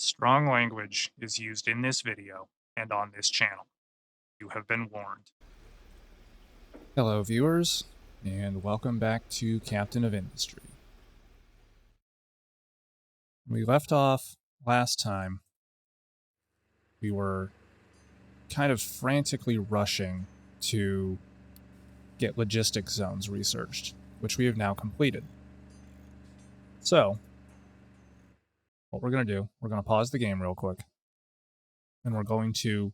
Strong language is used in this video and on this channel. You have been warned. Hello viewers, and welcome back to Captain of Industry. We left off last time. We were kind of frantically rushing to get logistics zones researched, which we have now completed. So, what we're going to do, we're going to pause the game real quick, and we're going to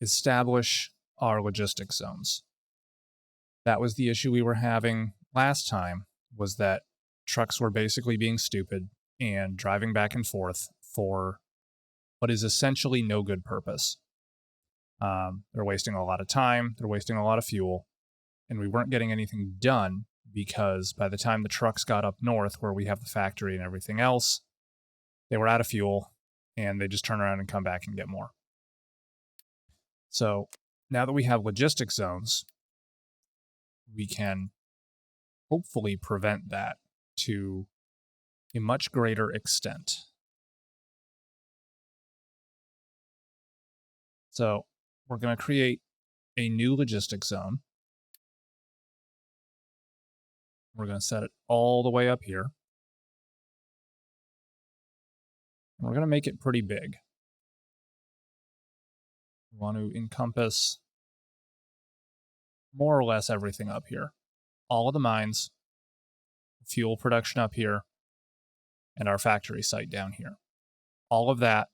establish our logistics zones. That was the issue we were having last time, was that trucks were basically being stupid and driving back and forth for what is essentially no good purpose. They're wasting a lot of time, they're wasting a lot of fuel, and we weren't getting anything done because by the time the trucks got up north where we have the factory and everything else, they were out of fuel and they just turn around and come back and get more. So now that we have logistics zones, we can hopefully prevent that to a much greater extent. So we're going to create a new logistics zone. We're going to set it all the way up here. We're going to make it pretty big. We want to encompass more or less everything up here. All of the mines, fuel production up here, and our factory site down here. All of that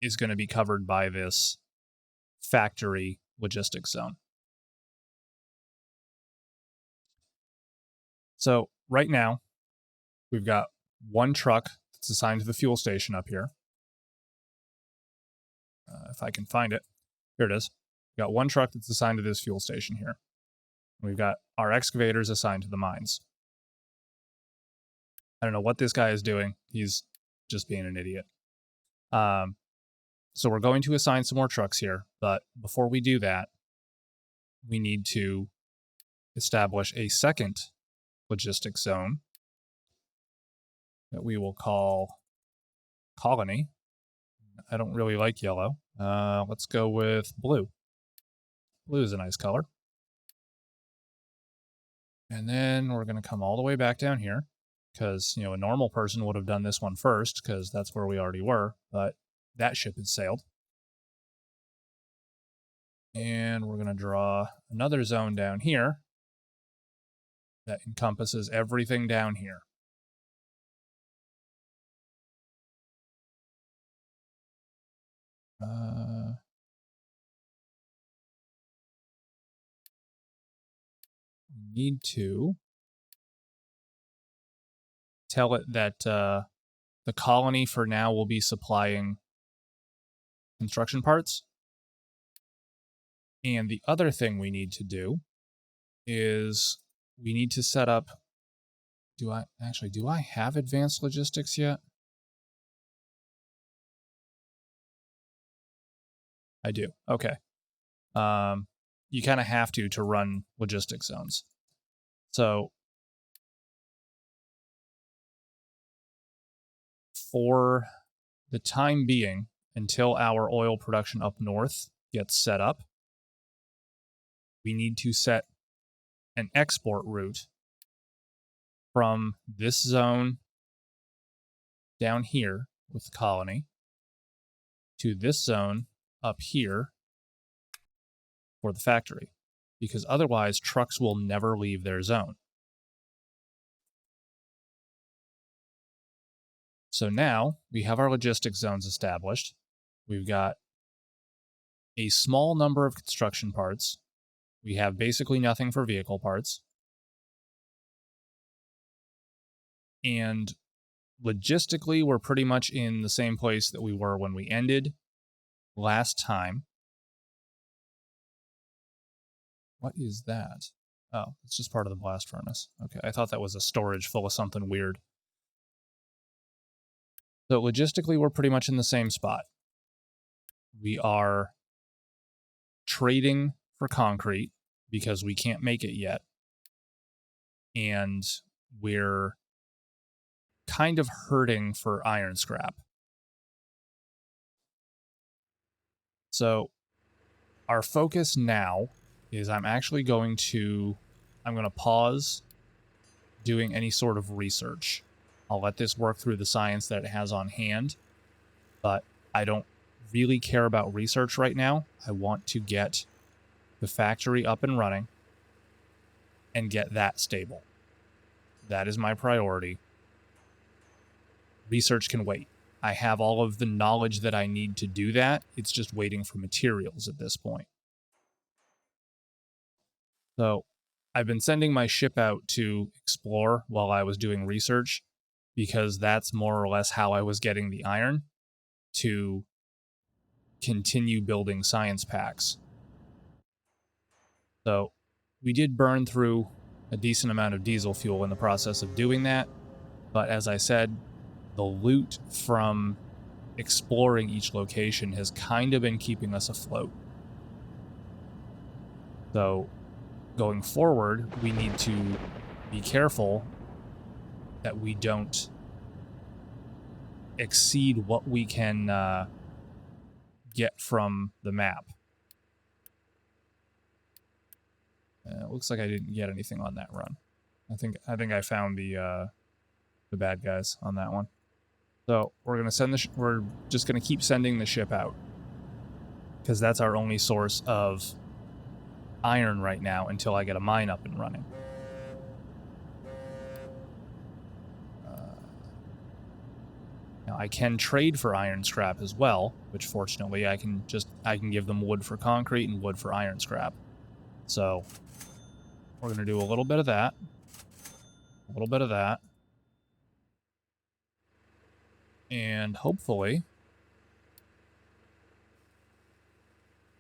is going to be covered by this factory logistics zone. So right now, we've got one truck that's assigned to the fuel station up here. If I can find it. Here it is. We've got one truck that's assigned to this fuel station here. We've got our excavators assigned to the mines. I don't know what this guy is doing. He's just being an idiot. So we're going to assign some more trucks here, but before we do that, we need to establish a second logistics zone that we will call Colony. I don't really like yellow. Let's go with blue. Blue is a nice color. And then we're going to come all the way back down here because, a normal person would have done this one first because that's where we already were, but that ship has sailed. And we're going to draw another zone down here that encompasses everything down here. We need to tell it that the colony for now will be supplying construction parts. And the other thing we need to do is we need to set up, do I have advanced logistics yet? I do. Okay. You kind of have to run logistics zones. So for the time being, until our oil production up north gets set up, we need to set an export route from this zone down here with the colony to this zone up here for the factory, because otherwise trucks will never leave their zone. So now we have our logistics zones established. We've got a small number of construction parts. We have basically nothing for vehicle parts. And logistically, we're pretty much in the same place that we were when we ended last time. What is that? Oh, it's just part of the blast furnace. Okay, I thought that was a storage full of something weird. So logistically, we're pretty much in the same spot. We are trading for concrete because we can't make it yet. And we're kind of hurting for iron scrap. So our focus now is I'm going to pause doing any sort of research. I'll let this work through the science that it has on hand, but I don't really care about research right now. I want to get the factory up and running and get that stable. That is my priority. Research can wait. I have all of the knowledge that I need to do that. It's just waiting for materials at this point. So I've been sending my ship out to explore while I was doing research, because that's more or less how I was getting the iron to continue building science packs. So we did burn through a decent amount of diesel fuel in the process of doing that, but as I said, the loot from exploring each location has kind of been keeping us afloat. So going forward, we need to be careful that we don't exceed what we can get from the map. It looks like I didn't get anything on that run. I think I found the bad guys on that one. So we're gonna send we're just gonna keep sending the ship out, because that's our only source of iron right now until I get a mine up and running. Now I can trade for iron scrap as well, which fortunately I can give them wood for concrete and wood for iron scrap. So we're gonna do a little bit of that, a little bit of that, and hopefully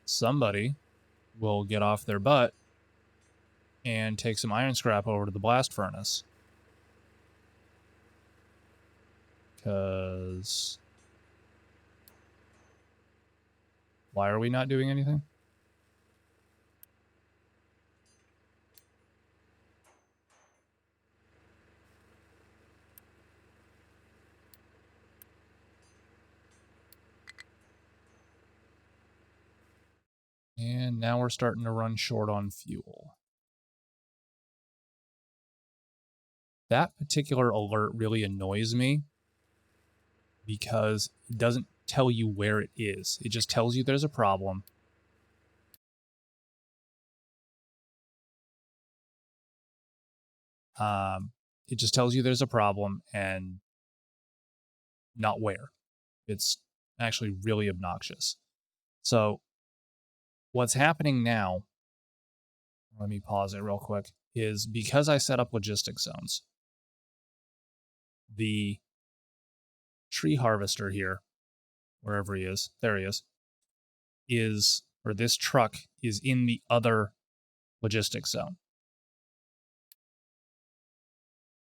somebody will get off their butt and take some iron scrap over to the blast furnace. Because why are we not doing anything? And now we're starting to run short on fuel. That particular alert really annoys me because it doesn't tell you where it is. It just tells you there's a problem. It just tells you there's a problem and not where. It's actually really obnoxious. So what's happening now, let me pause it real quick, is because I set up logistics zones, the tree harvester here, wherever he is, there he is, or this truck is in the other logistics zone.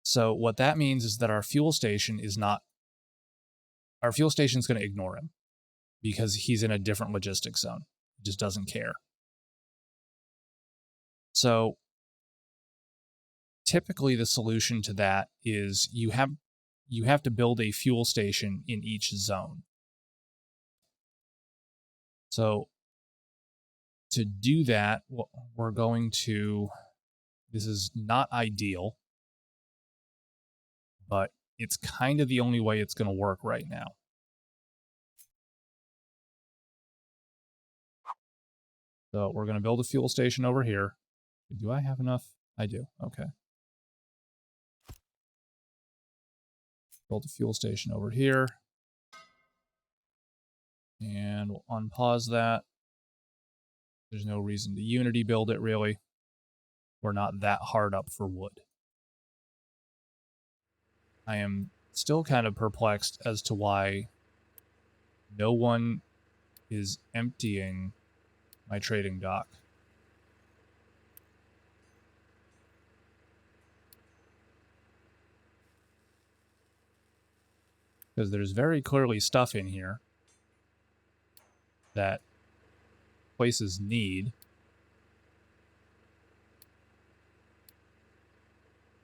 So what that means is that our fuel station is going to ignore him because he's in a different logistics zone. He just doesn't care. So typically the solution to that is you have to build a fuel station in each zone. So to do that, we're going to, this is not ideal, but it's kind of the only way it's going to work right now. So we're going to build a fuel station over here. Do I have enough? I do. Okay. Build a fuel station over here. And we'll unpause that. There's no reason to Unity build it, really. We're not that hard up for wood. I am still kind of perplexed as to why no one is emptying my trading dock. Because there's very clearly stuff in here that places need.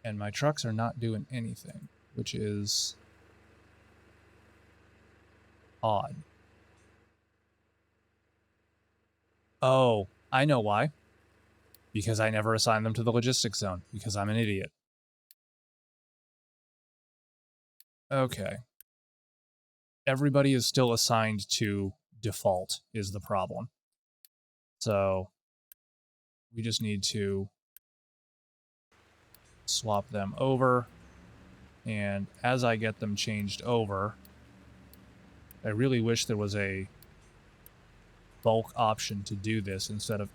And my trucks are not doing anything, which is odd. Oh, I know why. Because I never assigned them to the logistics zone, because I'm an idiot. Okay. Everybody is still assigned to default is the problem. So we just need to swap them over. And as I get them changed over, I really wish there was a bulk option to do this instead of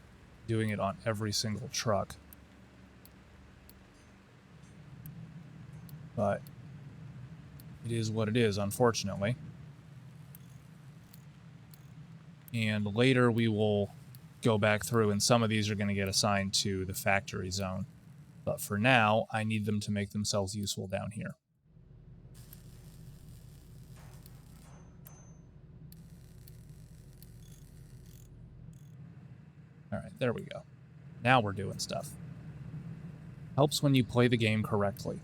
doing it on every single truck. But it is what it is, unfortunately. And later we will go back through, and some of these are going to get assigned to the factory zone. But for now, I need them to make themselves useful down here. All right, there we go. Now we're doing stuff. Helps when you play the game correctly.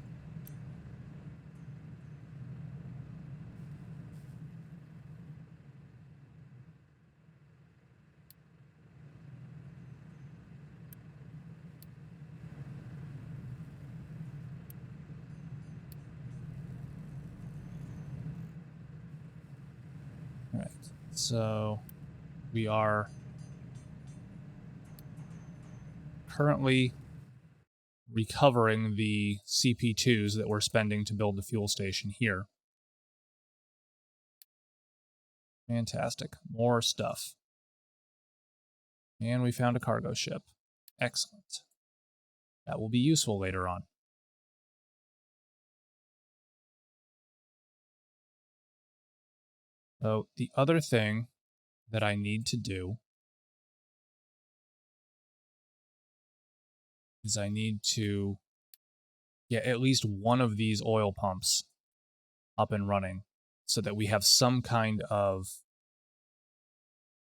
All right, so we are currently recovering the CP2s that we're spending to build the fuel station here. Fantastic. More stuff. And we found a cargo ship. Excellent. That will be useful later on. So the other thing that I need to do is I need to get at least one of these oil pumps up and running so that we have some kind of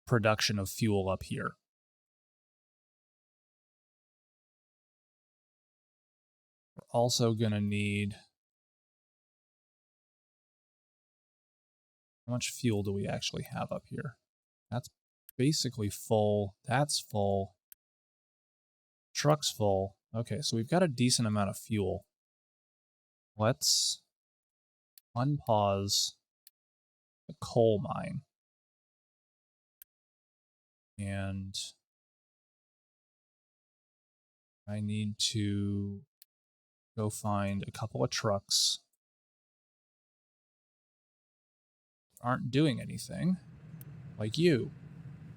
production of fuel up here. We're also going to need... How much fuel do we actually have up here? That's basically full. That's full. Truck's full. Okay, so we've got a decent amount of fuel. Let's unpause the coal mine. And I need to go find a couple of trucks. Aren't doing anything. Like you.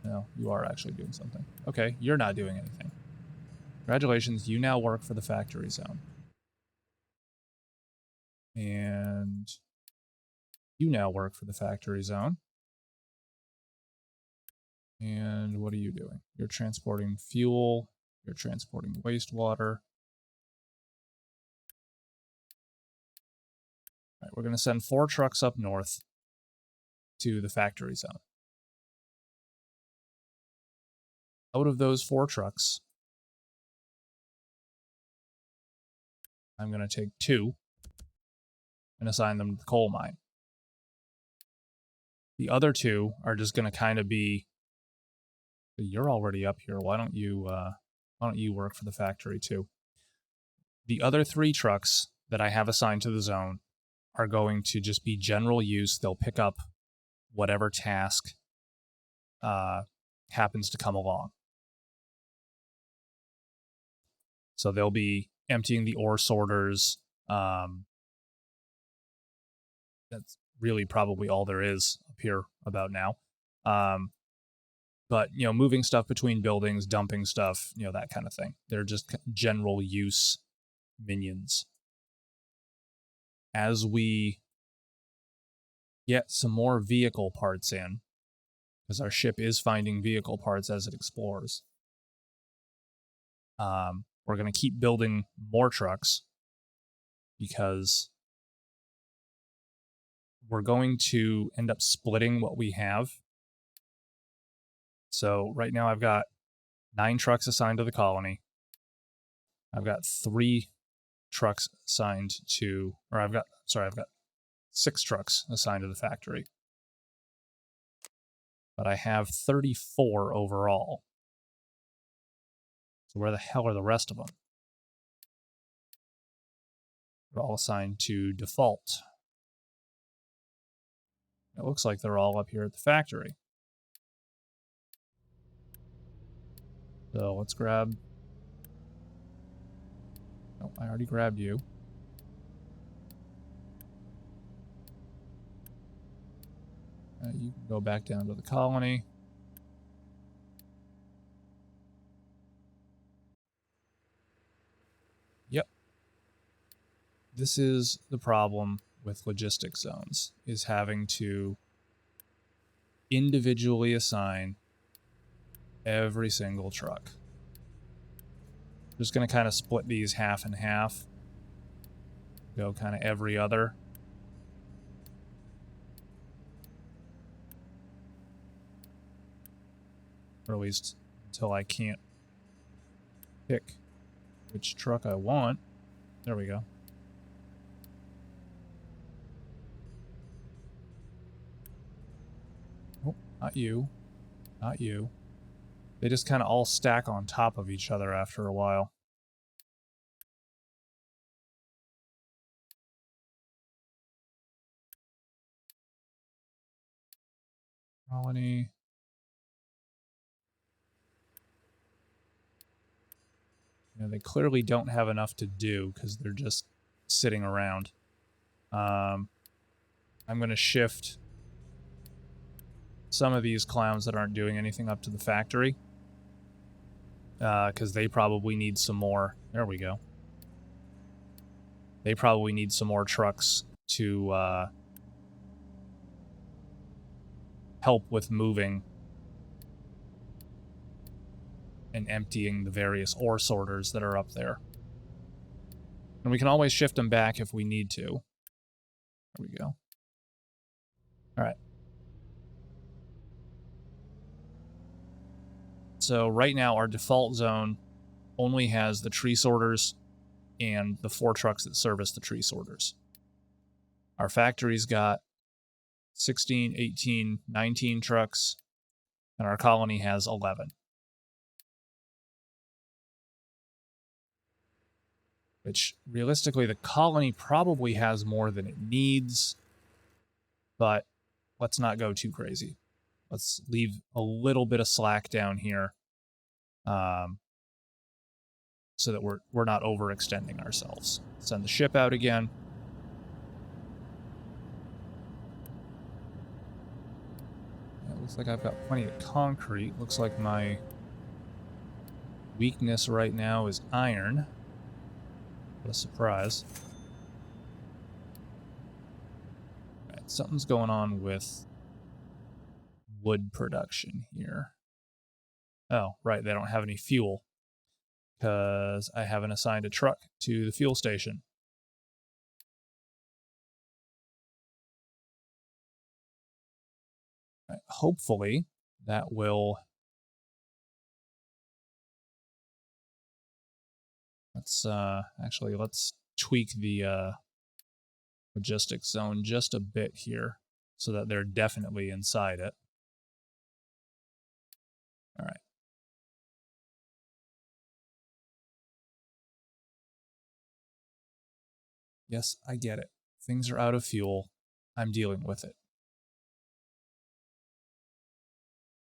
No, you are actually doing something. Okay, you're not doing anything. Congratulations, you now work for the factory zone. And you now work for the factory zone. And what are you doing? You're transporting fuel. You're transporting wastewater. All right, we're going to send 4 trucks up north to the factory zone. Out of those 4 trucks, I'm going to take 2 and assign them to the coal mine. The other 2 are just going to kind of be... You're already up here. Why don't you work for the factory too? The other 3 trucks that I have assigned to the zone are going to just be general use. They'll pick up whatever task happens to come along. So they'll be emptying the ore sorters. That's really probably all there is up here about now. But, you know, moving stuff between buildings, dumping stuff, you know, that kind of thing. They're just general use minions. As we get some more vehicle parts in, because our ship is finding vehicle parts as it explores, we're going to keep building more trucks because we're going to end up splitting what we have. So right now I've got 9 trucks assigned to the colony. I've got 3 trucks assigned to, or I've got 6 trucks assigned to the factory. But I have 34 overall. So where the hell are the rest of them? They're all assigned to default. It looks like they're all up here at the factory. So let's grab... Oh, I already grabbed you. You can go back down to the colony. Yep. This is the problem with logistics zones, is having to individually assign every single truck. Just going to kind of split these half and half. Go kind of every other. Or at least until I can't pick which truck I want. There we go. Oh, not you. Not you. They just kind of all stack on top of each other after a while. Colony. You know, they clearly don't have enough to do because they're just sitting around. I'm going to shift some of these clowns that aren't doing anything up to the factory. Because they probably need some more. There we go. They probably need some more trucks to help with moving and emptying the various ore sorters that are up there. And we can always shift them back if we need to. There we go. Alright. So right now our default zone only has the tree sorters and the 4 trucks that service the tree sorters. Our factory's got 16, 18, 19 trucks, and our colony has 11. Which, realistically, the colony probably has more than it needs, but let's not go too crazy. Let's leave a little bit of slack down here, so that we're not overextending ourselves. Send the ship out again. It looks like I've got plenty of concrete. Looks like my weakness right now is iron. What a surprise. Alright, something's going on with wood production here. Oh, right, they don't have any fuel. Because I haven't assigned a truck to the fuel station. Right, hopefully, that will... let's tweak the logistics zone just a bit here so that they're definitely inside it. All right. Yes, I get it. Things are out of fuel. I'm dealing with it.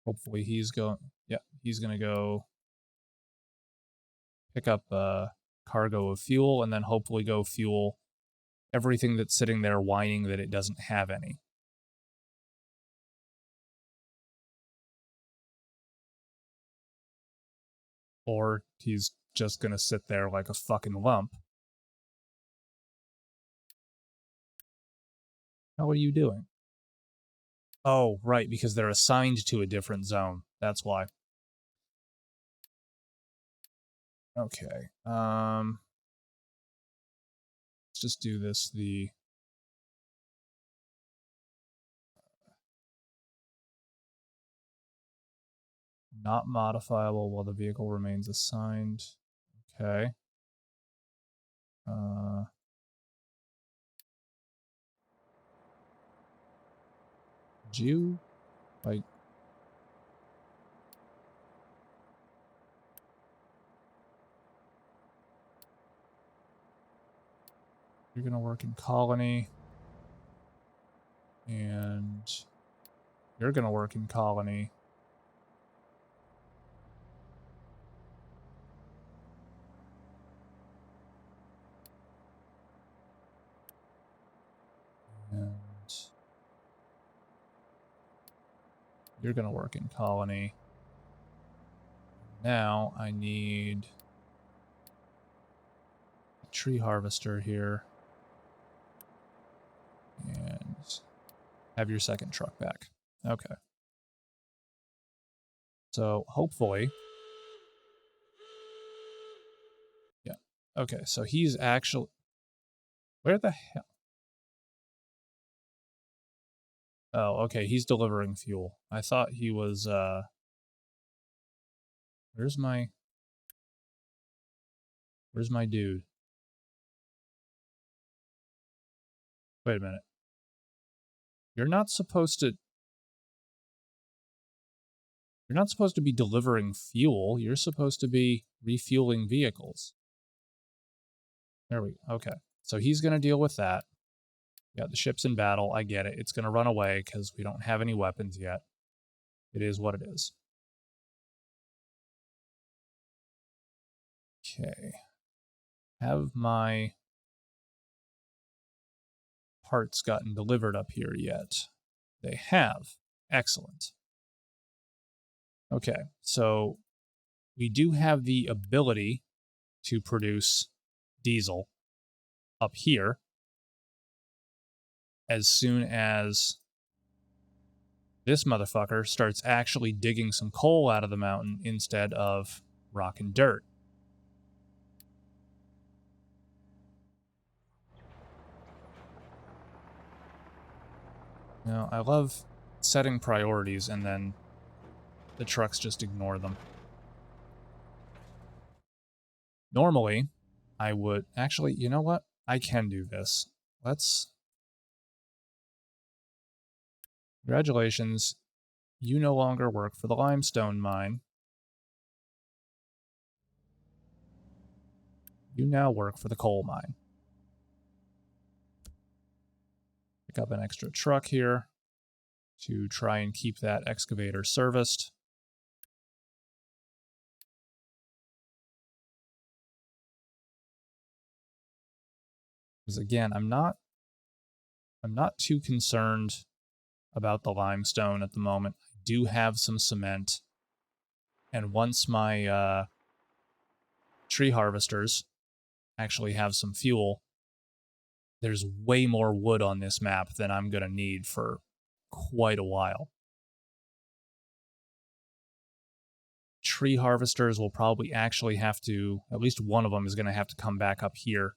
Hopefully he's going... Yep, he's going to go pick up a cargo of fuel and then hopefully go fuel everything that's sitting there whining that it doesn't have any. Or he's just going to sit there like a fucking lump. How are you doing? Oh, right, because they're assigned to a different zone. That's why. Okay. Let's just do this the... Not modifiable while the vehicle remains assigned. Okay. Did you, like... You're going to work in colony. And you're going to work in colony. And you're going to work in colony. Now I need a tree harvester here. And have your second truck back. Okay. So hopefully... Yeah. Okay, so he's actually... Where the hell... Oh, okay, he's delivering fuel. I thought he was, Where's my dude? Wait a minute. You're not supposed to be delivering fuel. You're supposed to be refueling vehicles. There we go. Okay. So he's going to deal with that. Yeah, the ship's in battle. I get it. It's going to run away because we don't have any weapons yet. It is what it is. Okay. Have my parts gotten delivered up here yet? They have. Excellent. Okay, so we do have the ability to produce diesel up here as soon as this motherfucker starts actually digging some coal out of the mountain instead of rock and dirt. Now, I love setting priorities and then the trucks just ignore them. Normally, I would... Actually, you know what? I can do this. Let's... Congratulations. You no longer work for the limestone mine. You now work for the coal mine. Pick up an extra truck here to try and keep that excavator serviced. Because again, I'm not too concerned about the limestone at the moment. I do have some cement. And once my tree harvesters actually have some fuel, there's way more wood on this map than I'm going to need for quite a while. Tree harvesters will probably actually have to, at least one of them is going to have to come back up here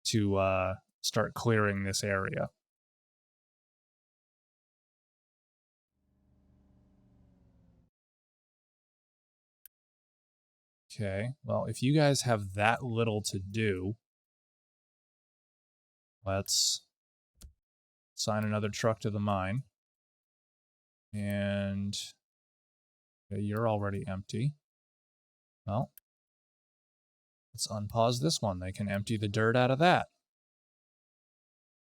to start clearing this area. Okay, well, if you guys have that little to do, let's assign another truck to the mine. And okay, you're already empty. Well, let's unpause this one. They can empty the dirt out of that.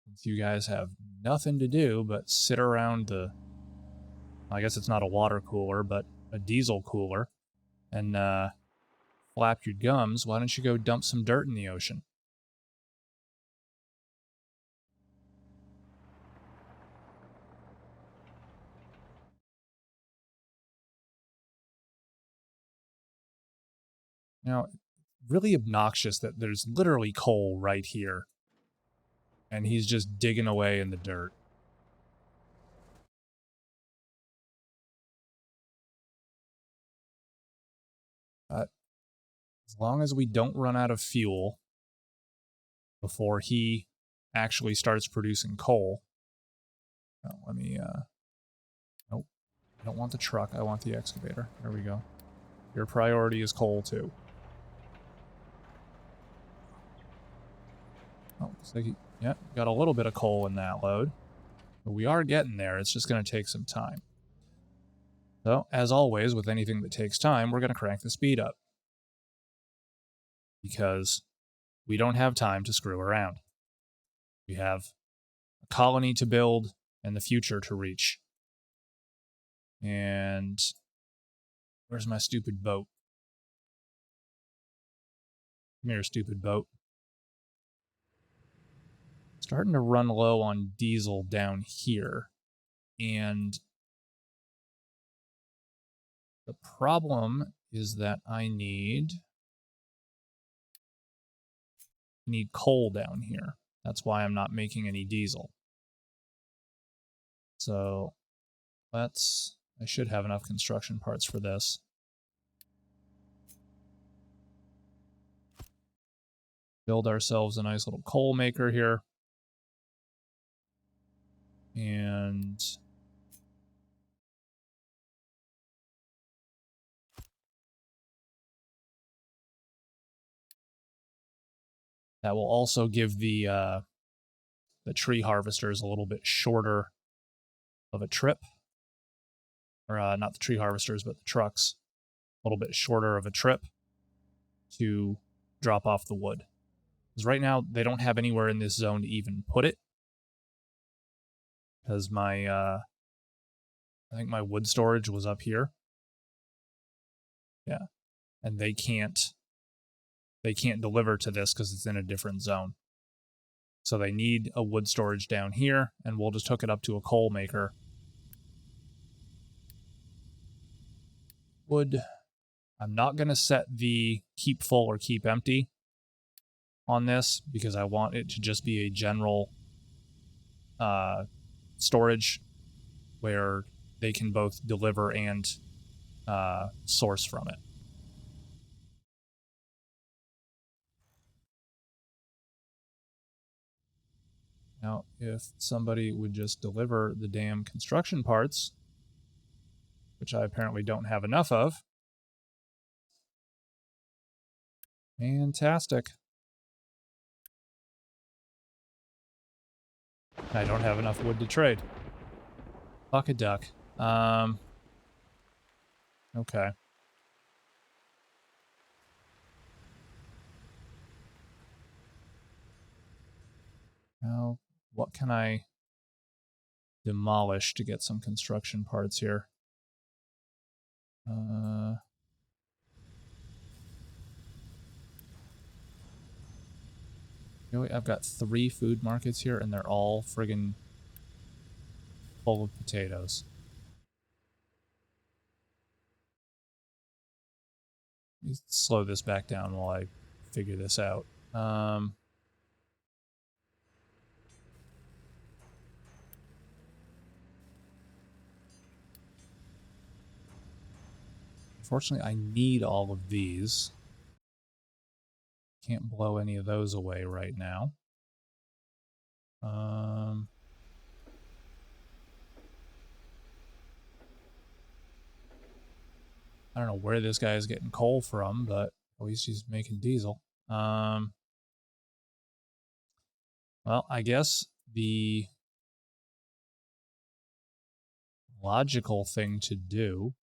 Since you guys have nothing to do but sit around the... I guess it's not a water cooler, but a diesel cooler, and flap your gums, why don't you go dump some dirt in the ocean? Now, really obnoxious that there's literally coal right here. And he's just digging away in the dirt. But as long as we don't run out of fuel before he actually starts producing coal. Oh, let me, nope. I don't want the truck, I want the excavator. There we go. Your priority is coal, too. Oh, looks like yeah, got a little bit of coal in that load. But we are getting there, it's just going to take some time. So, as always, with anything that takes time, we're going to crank the speed up. Because we don't have time to screw around. We have a colony to build and the future to reach. And where's my stupid boat? Come here, stupid boat. Starting to run low on diesel down here. And the problem is that I need coal down here. That's why I'm not making any diesel. So I should have enough construction parts for this. Build ourselves a nice little coal maker here. And that will also give the tree harvesters a little bit shorter of a trip. Or not the tree harvesters, but the trucks. A little bit shorter of a trip to drop off the wood. Because right now, they don't have anywhere in this zone to even put it. Because I think my wood storage was up here. Yeah. And they can't deliver to this because it's in a different zone. So they need a wood storage down here, and we'll just hook it up to a coal maker. Wood. I'm not going to set the keep full or keep empty on this because I want it to just be a general storage where they can both deliver and source from it. Now, if somebody would just deliver the damn construction parts, which I apparently don't have enough of. Fantastic. I don't have enough wood to trade. Fuck a duck. Okay. Now, what can I demolish to get some construction parts here? Really, I've got 3 food markets here, and they're all friggin' full of potatoes. Let me slow this back down while I figure this out. Unfortunately, I need all of these. Can't blow any of those away right now. I don't know where this guy is getting coal from, but at least he's making diesel. Well, I guess the logical thing to do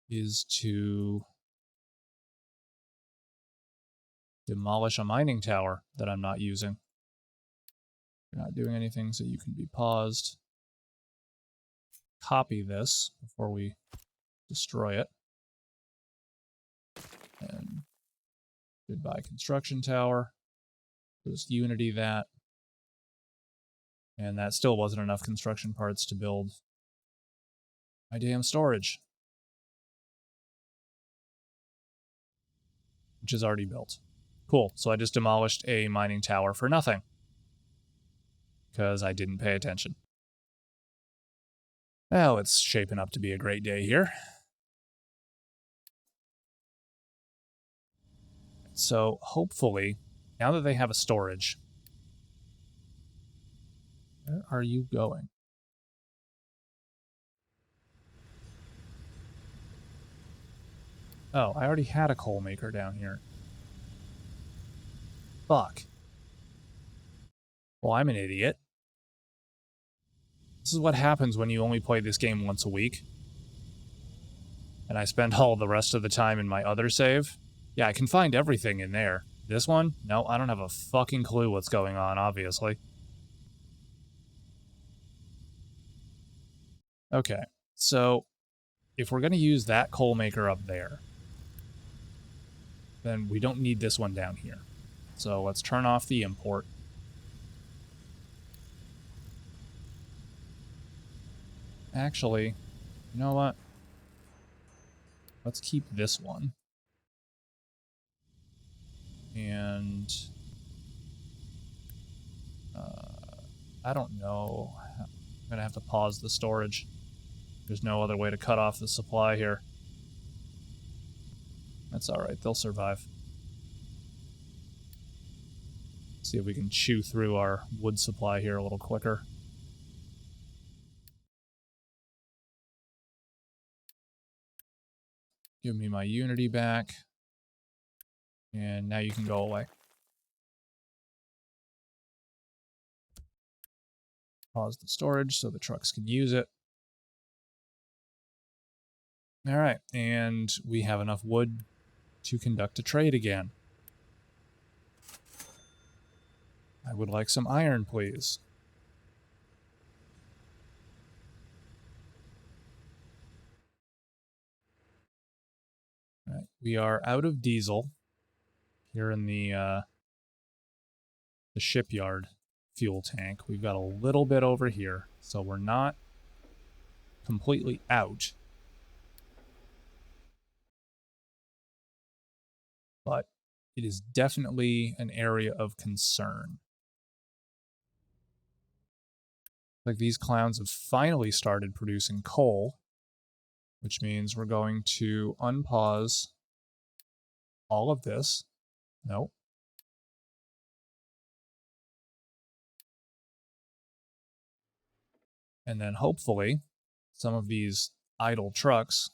is to demolish a mining tower that I'm not using. You're not doing anything, so you can be paused. Copy this before we destroy it. And goodbye construction tower. Just Unity that. And that still wasn't enough construction parts to build my damn storage, which is already built. Cool, so I just demolished a mining tower for nothing. Because I didn't pay attention. Well, it's shaping up to be a great day here. So, hopefully, now that they have a storage... Where are you going? Oh, I already had a coal maker down here. Fuck. Well, I'm an idiot. This is what happens when you only play this game once a week. And I spend all the rest of the time in my other save. Yeah, I can find everything in there. This one? No, I don't have a fucking clue what's going on, obviously. Okay, so if we're going to use that coal maker up there, then we don't need this one down here. So let's turn off the import. Actually, you know what? Let's keep this one. And I don't know. I'm going to have to pause the storage. There's no other way to cut off the supply here. That's alright, they'll survive. See if we can chew through our wood supply here a little quicker. Give me my Unity back. And now you can go away. Pause the storage so the trucks can use it. Alright, and we have enough wood to conduct a trade again. I would like some iron, please. Alright, we are out of diesel here in the shipyard fuel tank. We've got a little bit over here, so we're not completely out. But it is definitely an area of concern. Like these clowns have finally started producing coal, which means we're going to unpause all of this. Nope. And then hopefully some of these idle trucks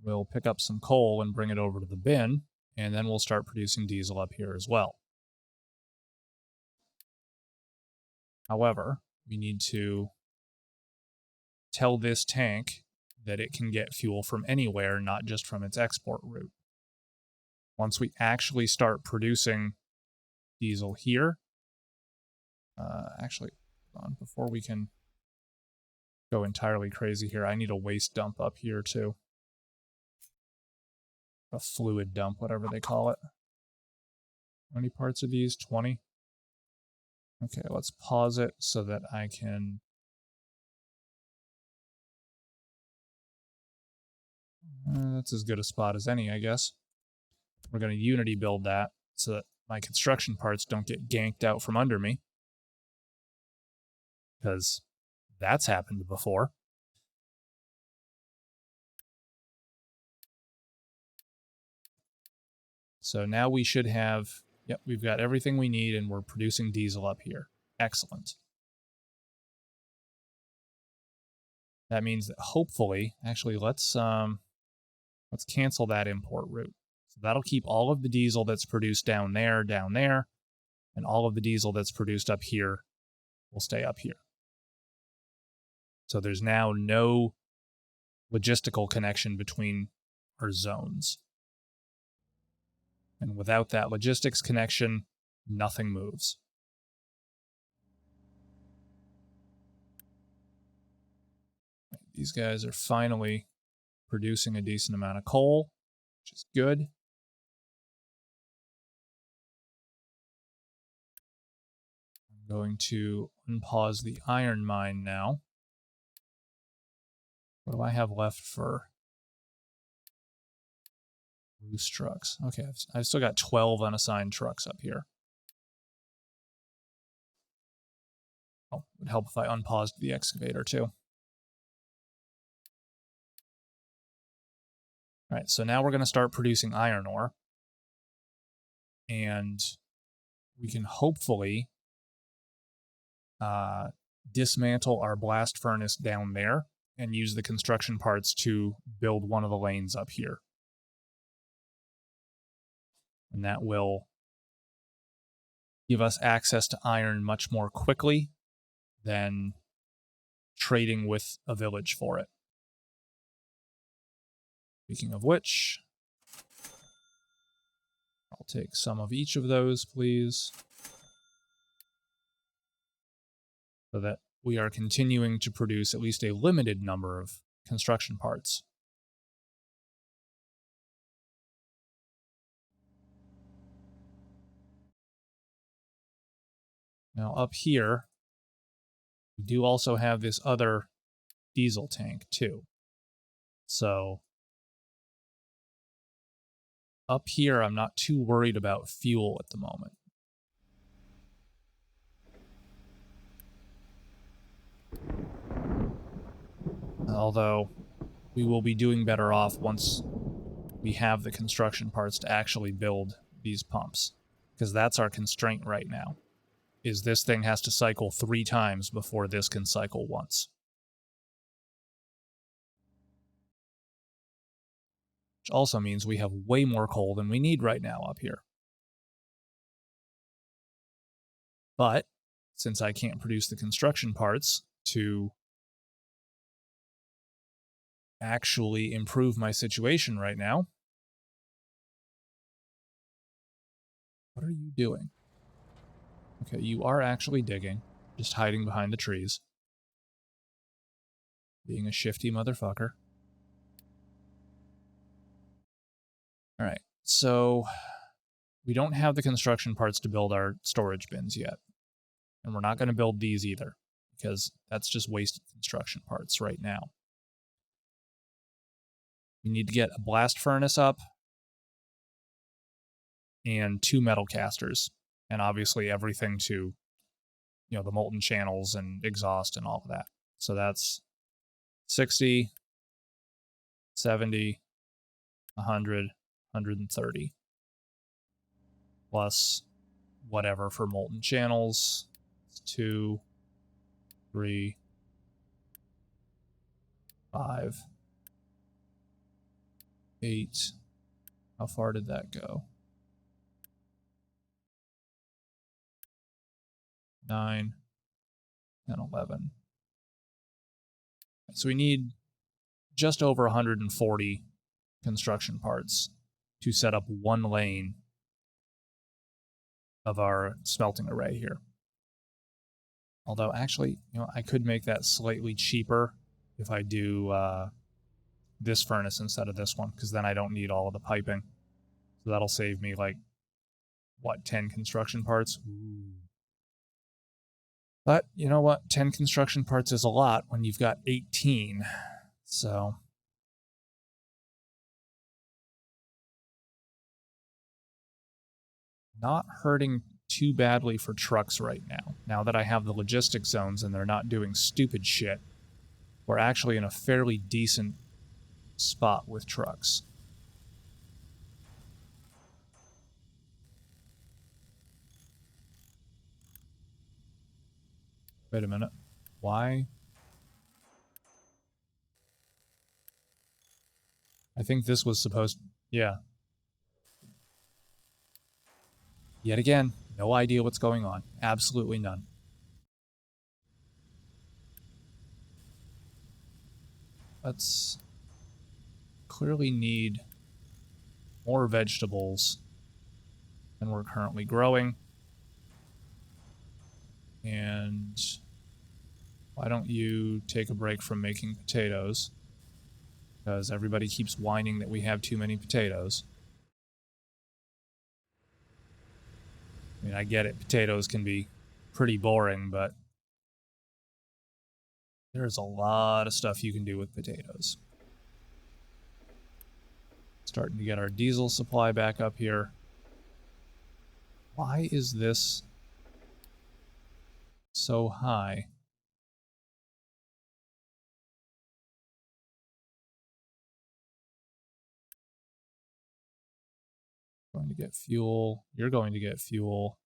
will pick up some coal and bring it over to the bin, and then we'll start producing diesel up here as well. However, we need to tell this tank that it can get fuel from anywhere, not just from its export route. Once we actually start producing diesel here, actually, before we can go entirely crazy here, I need a waste dump up here too. A fluid dump, whatever they call it. How many parts are these? 20? Okay, let's pause it so that I can... that's as good a spot as any, I guess. We're going to Unity build that so that my construction parts don't get ganked out from under me. Because that's happened before. So now we should have... Yep, we've got everything we need and we're producing diesel up here. Excellent. That means that hopefully... Actually, let's cancel that import route. So that'll keep all of the diesel that's produced down there, and all of the diesel that's produced up here will stay up here. So there's now no logistical connection between our zones. And without that logistics connection, nothing moves. These guys are finally producing a decent amount of coal, which is good. I'm going to unpause the iron mine now. What do I have left for loose trucks? Okay, I've still got 12 unassigned trucks up here. Oh, it would help if I unpaused the excavator too. All right, so now we're going to start producing iron ore. And we can hopefully dismantle our blast furnace down there and use the construction parts to build one of the lanes up here. And that will give us access to iron much more quickly than trading with a village for it. Speaking of which, I'll take some of each of those, please. So that we are continuing to produce at least a limited number of construction parts. Now up here, we do also have this other diesel tank too. So up here, I'm not too worried about fuel at the moment. Although we will be doing better off once we have the construction parts to actually build these pumps, because that's our constraint right now, is this thing has to cycle 3 times before this can cycle once. Which also means we have way more coal than we need right now up here. But since I can't produce the construction parts to actually improve my situation right now, what are you doing? Okay, you are actually digging, just hiding behind the trees. Being a shifty motherfucker. Alright, so we don't have the construction parts to build our storage bins yet. And we're not going to build these either, because that's just wasted construction parts right now. We need to get a blast furnace up and 2 metal casters, and obviously everything to, you know, the molten channels and exhaust and all of that. So that's 60, 70, 100, 130. Plus whatever for molten channels. It's 2, 3, 5, 8. How far did that go? 9, and 11. So we need just over 140 construction parts to set up 1 lane of our smelting array here. Although actually, you know, I could make that slightly cheaper if I do this furnace instead of this one, because then I don't need all of the piping. So that'll save me like, what, 10 construction parts? Ooh. But you know what? 10 construction parts is a lot when you've got 18. So not hurting too badly for trucks right now. Now that I have the logistics zones and they're not doing stupid shit, we're actually in a fairly decent spot with trucks. Wait a minute. Why? I think this was supposed... Yeah. Yet again, no idea what's going on. Absolutely none. Let's clearly need more vegetables than we're currently growing. And why don't you take a break from making potatoes? Because everybody keeps whining that we have too many potatoes. I mean, I get it. Potatoes can be pretty boring, but there's a lot of stuff you can do with potatoes. Starting to get our diesel supply back up here. Why is this so high? Going to get fuel. You're going to get fuel.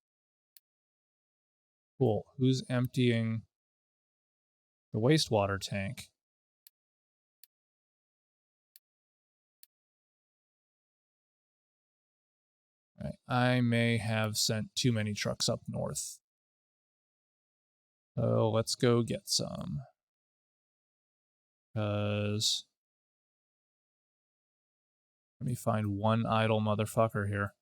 Cool. Who's emptying the wastewater tank? Right. I may have sent too many trucks up north. So let's go get some. Because let me find one idle motherfucker here.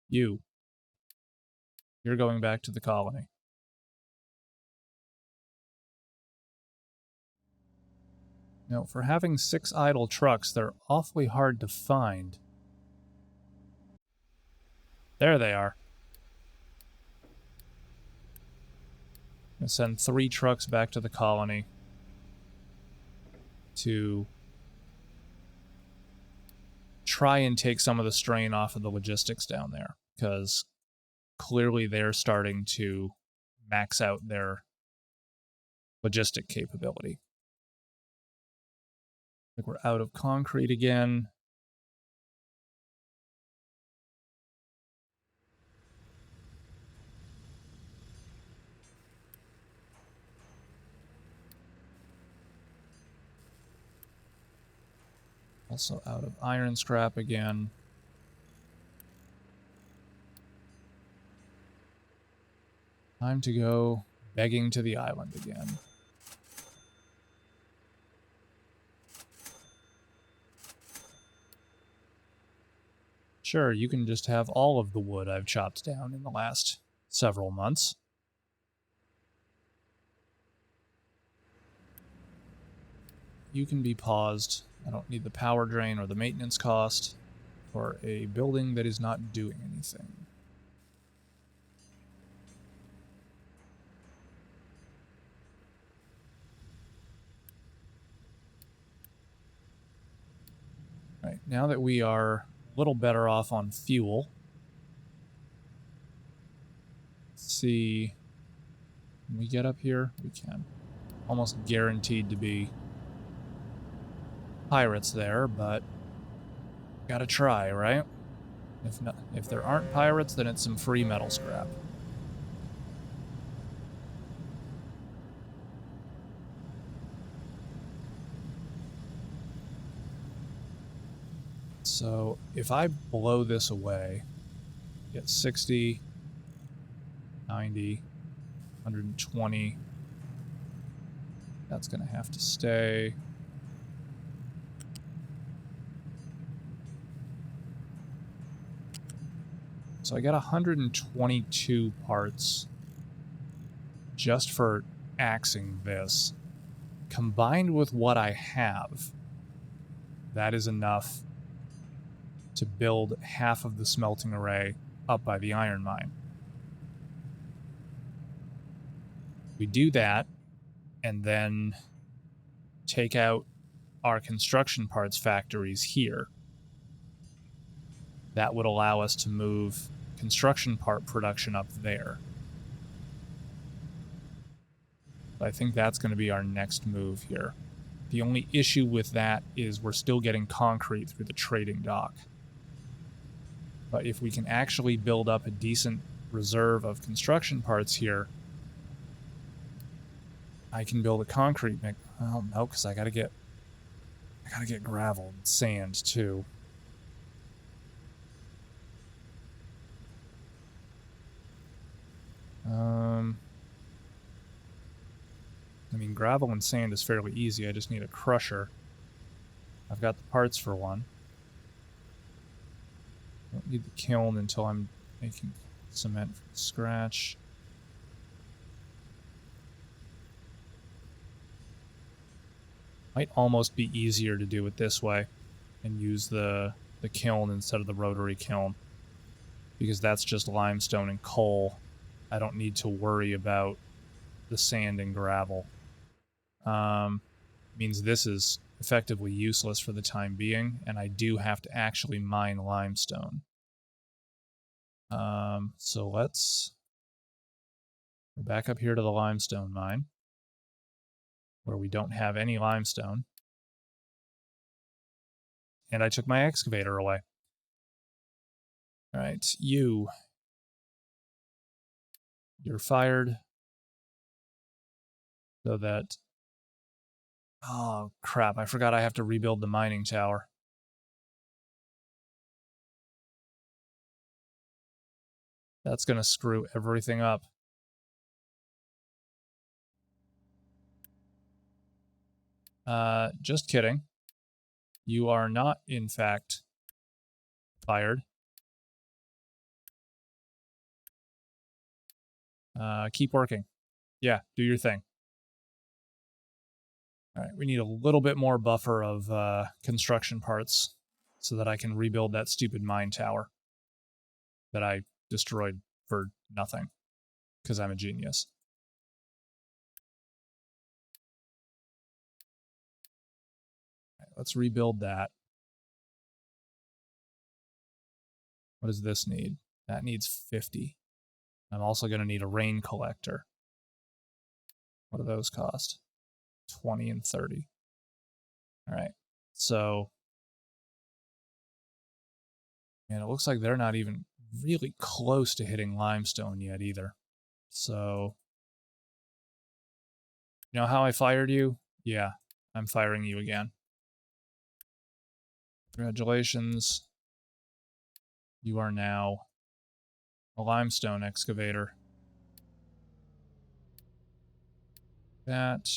You're going back to the colony. Now, for having 6 idle trucks, they're awfully hard to find. There they are. I'm gonna send 3 trucks back to the colony to try and take some of the strain off of the logistics down there, because clearly they're starting to max out their logistic capability. I think we're out of concrete again. Also out of iron scrap again. Time to go begging to the island again. Sure, you can just have all of the wood I've chopped down in the last several months. You can be paused. I don't need the power drain or the maintenance cost for a building that is not doing anything. Right, now that we are a little better off on fuel, let's see, can we get up here? We can. Almost guaranteed to be pirates there, but gotta try, right? If there aren't pirates, then it's some free metal scrap. So if I blow this away, get 60, 90, 120. That's going to have to stay. So I got 122 parts just for axing this. Combined with what I have, that is enough to build half of the smelting array up by the iron mine. We do that, and then take out our construction parts factories here. That would allow us to move construction part production up there. I think that's going to be our next move here. The only issue with that is we're still getting concrete through the trading dock. But if we can actually build up a decent reserve of construction parts here, I can build a concrete mix. Oh no, because I gotta get gravel and sand too. I mean, gravel and sand is fairly easy. I just need a crusher. I've got the parts for one. Don't need the kiln until I'm making cement from scratch. Might almost be easier to do it this way and use the kiln instead of the rotary kiln, because that's just limestone and coal. I don't need to worry about the sand and gravel. Means this is effectively useless for the time being, and I do have to actually mine limestone. So let's go back up here to the limestone mine, where we don't have any limestone. And I took my excavator away. Alright, you're fired. So that... Oh, crap, I forgot I have to rebuild the mining tower. That's gonna screw everything up. Just kidding. You are not, in fact, fired. Keep working. Yeah, do your thing. All right, we need a little bit more buffer of construction parts so that I can rebuild that stupid mine tower that I destroyed for nothing because I'm a genius. All right, let's rebuild that. What does this need? That needs 50. I'm also going to need a rain collector. What do those cost? 20 and 30. All right, so, and it looks like they're not even really close to hitting limestone yet either. So, you know how I fired you? Yeah, I'm firing you again. Congratulations. You are now a limestone excavator. That,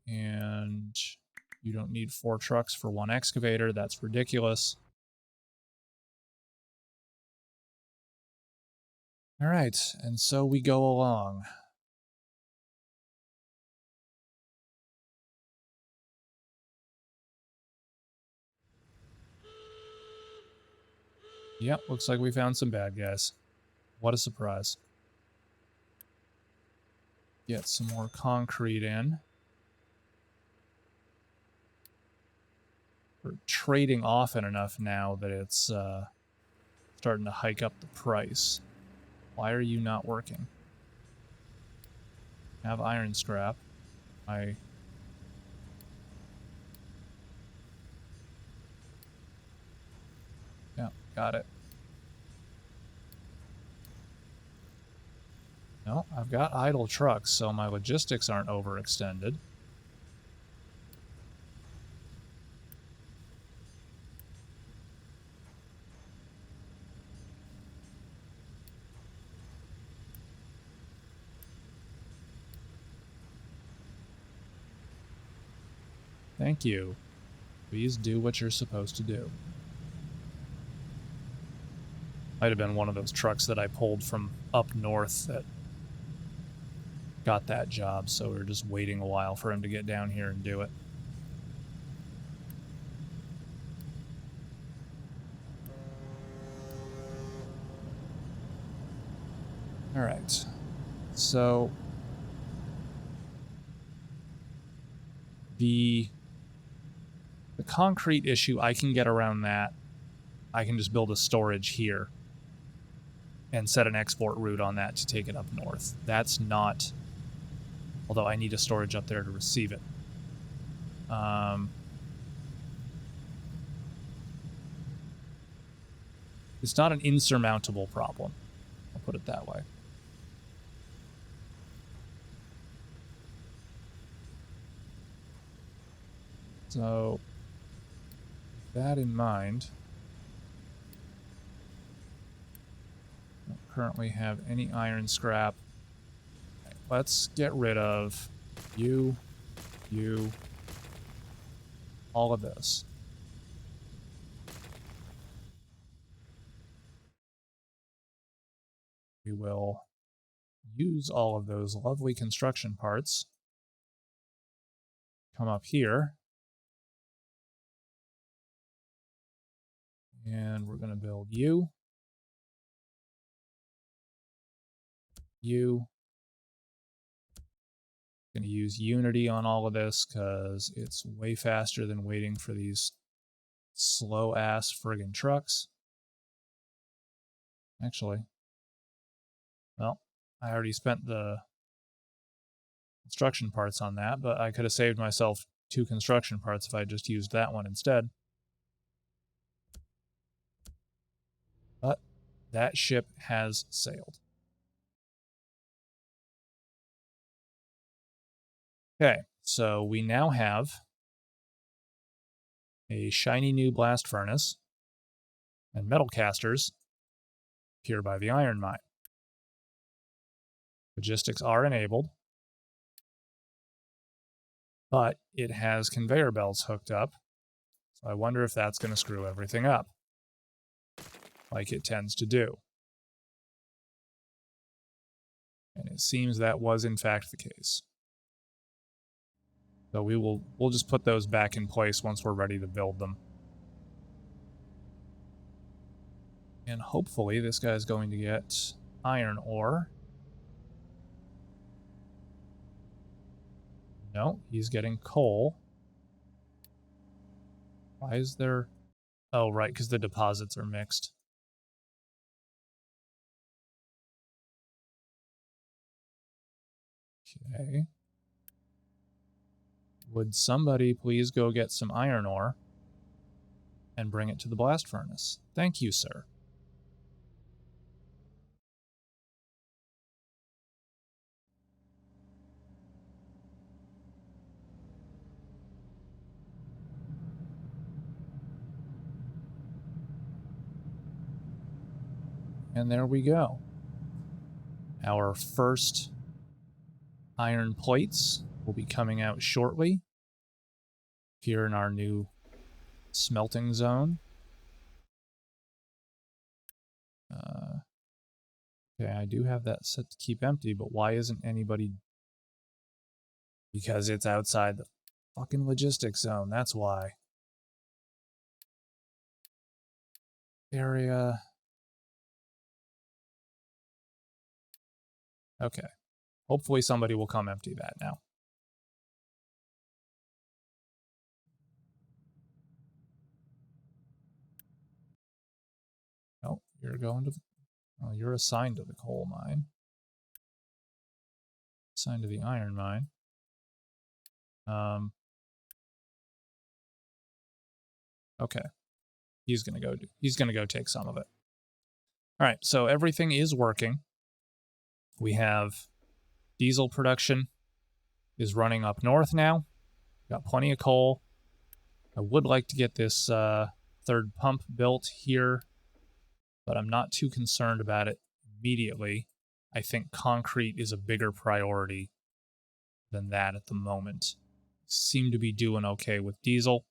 and you don't need 4 trucks for 1 excavator. That's ridiculous. All right, and so we go along. Yep, looks like we found some bad guys. What a surprise. Get some more concrete in. We're trading often enough now that it's starting to hike up the price. Why are you not working? Have iron scrap. Yeah, got it. No, I've got idle trucks, so my logistics aren't overextended. Thank you. Please do what you're supposed to do. Might have been one of those trucks that I pulled from up north that got that job, so we were just waiting a while for him to get down here and do it. All right. So the concrete issue, I can get around that. I can just build a storage here and set an export route on that to take it up north. That's not, although I need a storage up there to receive it. It's not an insurmountable problem. I'll put it that way. So, with that in mind, I don't currently have any iron scrap. Okay, let's get rid of you, all of this. We will use all of those lovely construction parts. Come up here. And we're going to build you. Going to use Unity on all of this because it's way faster than waiting for these slow-ass friggin' trucks. Actually, well, I already spent the construction parts on that, but I could have saved myself 2 construction parts if I just used that one instead. But that ship has sailed. Okay, so we now have a shiny new blast furnace and metal casters here by the iron mine. Logistics are enabled, but it has conveyor belts hooked up, so I wonder if that's going to screw everything up, like it tends to do. And it seems that was in fact the case. So we'll just put those back in place once we're ready to build them. And hopefully this guy's going to get iron ore. No, he's getting coal. Why is there... Oh, right, because the deposits are mixed. Okay. Would somebody please go get some iron ore and bring it to the blast furnace? Thank you, sir. And there we go. Our first iron plates will be coming out shortly here in our new smelting zone. Okay, I do have that set to keep empty, but why isn't anybody... Because it's outside the fucking logistics zone, that's why. Area... Okay. Hopefully somebody will come empty that now. Oh, you're going to the... Oh, you're assigned to the coal mine. Assigned to the iron mine. Okay. He's gonna go take some of it. Alright, so everything is working. We have diesel production is running up north now. Got plenty of coal. I would like to get this third pump built here, but I'm not too concerned about it immediately. I think concrete is a bigger priority than that at the moment. Seem to be doing okay with diesel.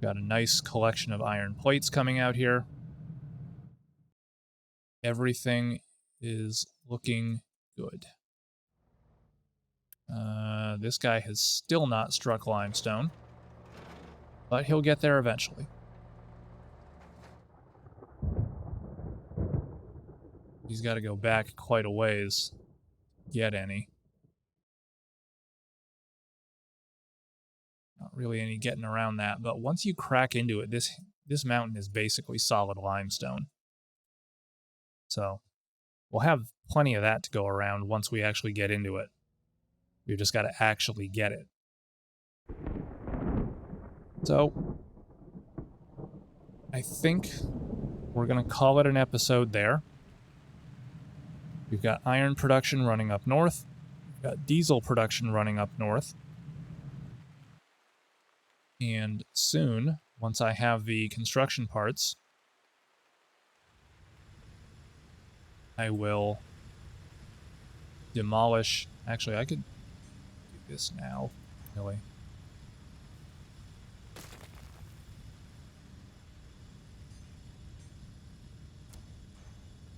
Got a nice collection of iron plates coming out here. Everything is looking good. This guy has still not struck limestone, but he'll get there eventually. He's got to go back quite a ways to get any. Not really any getting around that, but once you crack into it, this mountain is basically solid limestone. So we'll have plenty of that to go around once we actually get into it. We've just got to actually get it. So I think we're going to call it an episode there. We've got iron production running up north. We've got diesel production running up north. And soon, once I have the construction parts, I will demolish... Actually, I could do this now, really.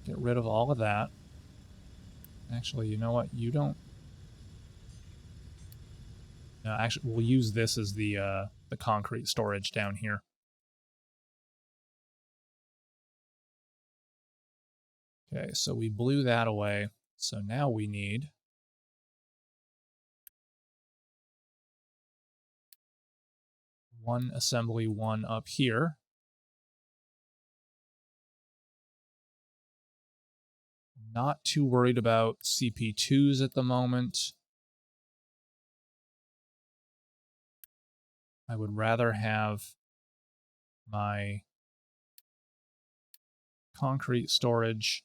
Get rid of all of that. Actually, you know what? You don't... No, actually, we'll use this as the concrete storage down here. Okay, so we blew that away. So now we need... one assembly one up here. Not too worried about CP2s at the moment. I would rather have my concrete storage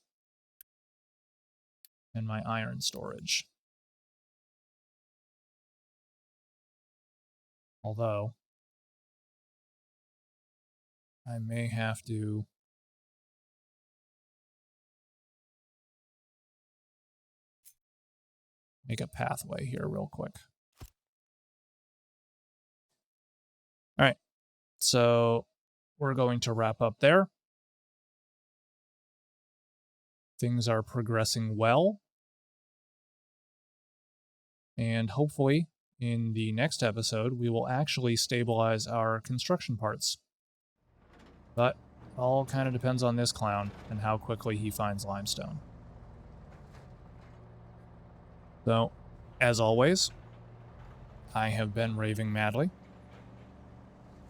and my iron storage. Although, I may have to make a pathway here real quick. All right, so we're going to wrap up there. Things are progressing well. And hopefully, in the next episode, we will actually stabilize our construction parts. But all kind of depends on this clown and how quickly he finds limestone. So, as always, I have been raving madly.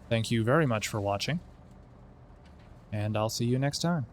Thank you very much for watching, and I'll see you next time.